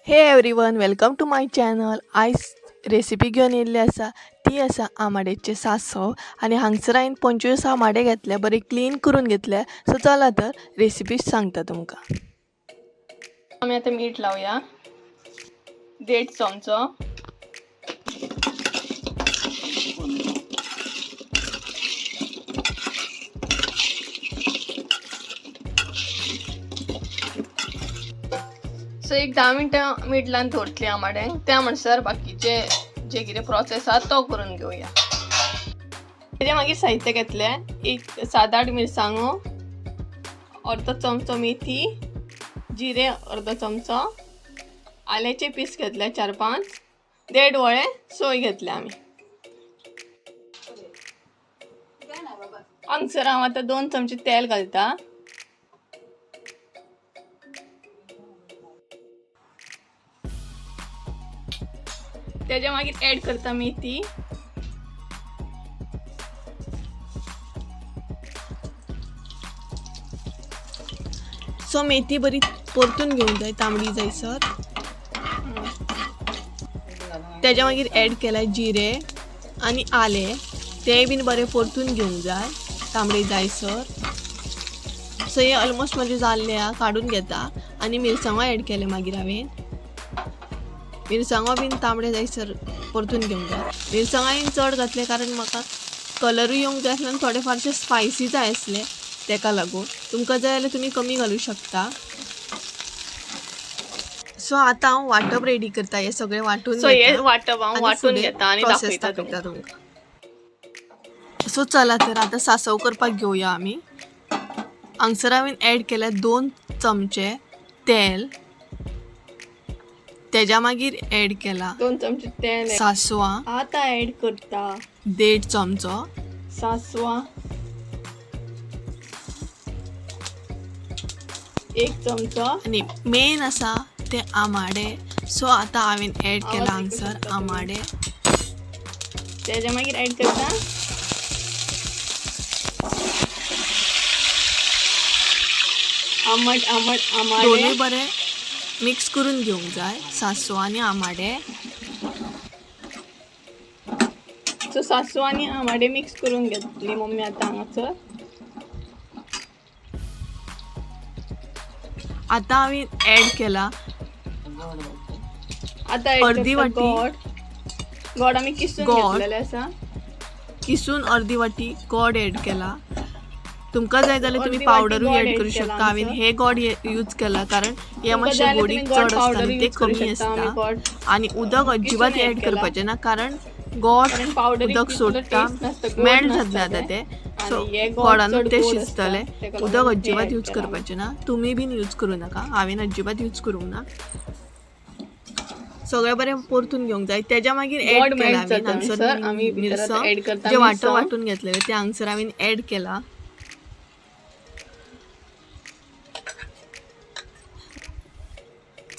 हे everyone, welcome to my channel. आयज recipe घेवन येयल्ली आसा ती आसा आंबाड्याचे सासव. आनी हांगसर हांवें 25 आंबाडे घेतले, बरे क्लीन करून घेतले. सो चला तर रेसिपी सांगता तुमकां. आमी आतां मीठ लावया. 1.5 चमचो. सो एक 10 मिनटां मीठ लावन दवरतली आंबाड्यांक. त्या म्हणसर बाकीचे जे कितें प्रोसेस आसा तो करून घेवया. तेजे मागीर साहित्य घेतले. एक 7-8 मिरसांगो, अर्दो चमचो मेथी, जिरे अर्दो चमचो, आल्याचे पीस घेतले 4-5, 1.5 वळे सोय घेतले आमी. हांगसर हांव आतां 2 चमचे तेल घालता. तेज्या मागीर ऍड करता मेथी, सो मेथी बरी परतून घेवंक जाय, तांबडी जायसर. तेज्या मागीर ऍड केला जिरे आनी आले, ते बीन बरे परतून घेवंक जाय तांबडी जायसर. सो हे ऑलमोस्ट म्हणजे जाल्ले हा, काडून घेता. आनी मिरसांगो ऍड केले मागीर हांवें. मिरसांगो बीन तांबडे जायसर परतून घेवंक जाय. मिरसांगो हांवें चड घातले कारण म्हाका कलरूय येवंक जाय आसले आनी थोडे फारशे स्पायसी जाय आसले, तेका लागून. तुमकां जाय जाल्यार तुमी कमी घालूं शकता. सो आतां हांव वांटप रेडी करता. हे सगळे वांटून वाटून घेता आनी दाखयता तुमकां. सो चला तर आतां सासव करपाक घेवया आमी. हांगसर हांवें ऍड केल्या 2 चमचे तेल. तेज्या मागीर ऍड केला 2 चमचे तेल. सासवां आतां ऍड करता 1.5 चमचो सासवां, 1 चमचो आनी मेन आसा ते आंबाडे. सो आतां हांवें ऍड केला हांगसर आंबाडे. तेज्या मागीर ऍड करता आंबाडे. दोनूय बरे मिक्स करून घेवंक जाय, सासव आनी आंबाडे. सो सासव आनी आंबाडे मिक्स करून घेतली मम्मी आतां हांगासर. आतां हांवें ऍड केला आतां अर्दी वाटी गोड आमी किसून घेतलेले आसा. किसून अर्दी वाटी गोड ऍड केला. तुमकां जाय जाल्यार तुमी पावडरूय ऍड करूं शकता. हांवें हे गोड यूज केला कारण हे मातशे गोडीक चड आसता आनी ते कमी आसता. आनी उदक अजिबात ऍड करपाचें ना कारण गोड उदक सोडटा, मेल्ट जातले आतां ते. सो गोडानूच ते शिजतले. उदक अजिबात यूज करपाचें ना. तुमी बीन यूज करूं नाका, हांवें अजिबात यूज करूंक ना. सगळे बरें परतून घेवंक जाय. तेज्या मागीर ऍड केला हांवें मिरसांग जे वाटून घेतलेले ते हांगसर हांवें ऍड केला.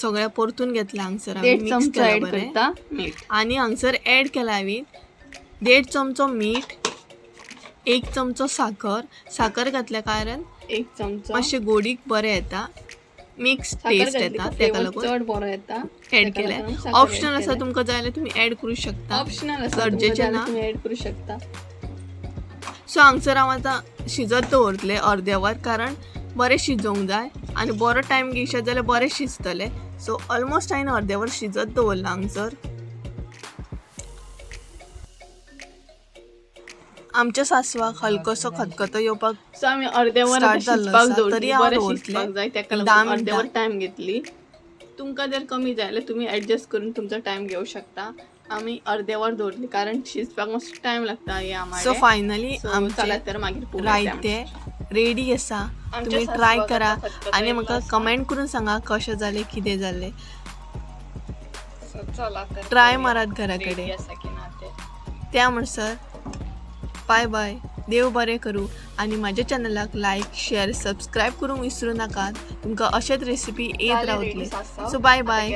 सगळ्या परतून घेतल्या हांगसर हांवें मिक्स केला बरें. आनी हांगसर ऍड केला हांवें 1.5 चमचो मीठ, 1 चमचो साखर घातल्या कारण 1 चमचो मातशे गोडीक बरें येता, मिक्स टेस्ट येता, तेका लागून चड बरो येता. ऍड केले. ऑप्शनल आसा, तुमकां जाय जाल्यार तुमी ऍड करूं शकता. ऑप्शनल आसा, गरजेचें ना, तुमी ऍड करूं शकता. सो हांगसर हांव आतां शिजत दवरतले अर्दे वर कारण बरें शिजोवंक जाय आनी बरो टायम घेयशात जाल्यार बरें शिजतले. सो ऑलमोस्ट हांवें अर्दे वर शिजत दवरला हांगसर. आमच्या सासवाक हलकोसो खतखतो येवपाक सो आमी अर्दे वर शिजपाक दवरतली. बरें शिजपाक जाय तेका लागून अर्दे वर टायम घेतली. तुमकां जर कमी जाय जाल्यार तुमी ऍडजस्ट करून तुमचो टायम घेवं शकता. आमी अर्दे वर दवरली कारण शिजपाक मातसो टायम लागता हे आंबाडे. सो फायनली आमचे तर मागीर रायते रेडी आसा. तुम्ही ट्राय करा आनी म्हाका कमेंट करून सांगा कशें जालें, कितें जालें. ट्राय मारात घरा कडेन. त्या म्हणसर बाय बाय. देव बरें करूं. आनी म्हाज्या चॅनलाक लायक, शेअर, सबस्क्रायब करूंक विसरूं नाकात. तुमकां अशेच रेसिपी येत रावतले. So bye bye.